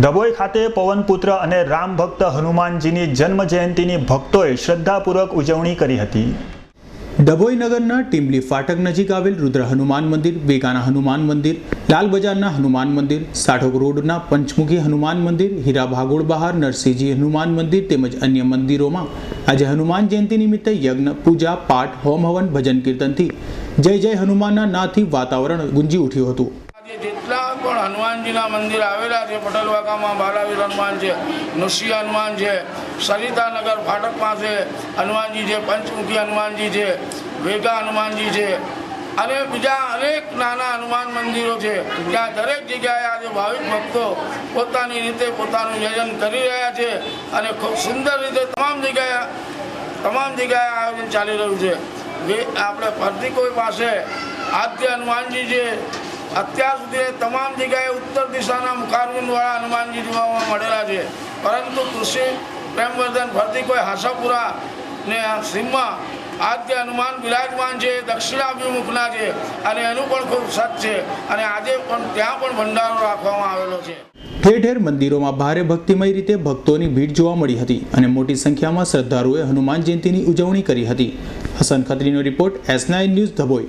ડભોઈ ખાતે પવનપુત્ર અને રામ ભક્ત હનુમાનજીની જન્મ જયંતિની ભક્તોએ શ્રદ્ધાપૂર્વક ઉજવણી કરી હતી। ડભોઈ નગરના ટીમલી ફાટક નજીક આવેલ રુદ્ર હનુમાન મંદિર, વેગાના હનુમાન મંદિર, લાલ બજારના હનુમાન મંદિર, સાઠોક રોડના પંચમુખી હનુમાન મંદિર, હીરા ભાગોળ બહાર નરસિંહજી હનુમાન મંદિર તેમજ અન્ય મંદિરોમાં આજે હનુમાન જયંતિ નિમિત્તે યજ્ઞ, પૂજા, પાઠ, હોમ હવન, ભજન કીર્તનથી જય જય હનુમાનના નાદથી વાતાવરણ ગુંજી ઉઠ્યું હતું। જેટલા પણ હનુમાનજીના મંદિર આવેલા છે, પટેલવાકામાં બાલાવીર હનુમાન છે, નૃસિંહ હનુમાન છે, સરિતાનગર ફાટક પાસે હનુમાનજી છે, પંચમુખી હનુમાનજી છે, વેગા હનુમાનજી છે અને બીજા અનેક નાના હનુમાન મંદિરો છે। ત્યાં દરેક જગ્યાએ આજે ભાવિક ભક્તો પોતાની રીતે પોતાનું યજન કરી રહ્યા છે અને ખૂબ સુંદર રીતે તમામ જગ્યાએ આયોજન ચાલી રહ્યું છે। આપણે પ્રતિકોઈ પાસે આદ્ય હનુમાનજી છે। અત્યાર સુધી તમામ જગ્યાએ ઉત્તર દિશાના મુખારવિંદવાળા હનુમાનજી જોવા મળેલા છે, પરંતુ કૃષિ પ્રેમવર્ધન ફરતી કોઈ હાસાપુરા ને સીમમાં આદ્ય હનુમાન બિરાજમાન છે, દક્ષિણાભિમુખના છે અને એનું પણ ખૂબ સત છે અને આજે પણ ત્યાં પણ ભંડારો રાખવામાં આવેલો છે। ઠેર ઠેર મંદિરોમાં ભારે ભક્તિમય રીતે ભક્તોની ભીડ જોવા મળી હતી અને મોટી સંખ્યામાં શ્રદ્ધાળુઓએ હનુમાન જયંતિની ઉજવણી કરી હતી। હસન ખત્રીનો રિપોર્ટ, S9 ન્યૂઝ, ડભોઈ।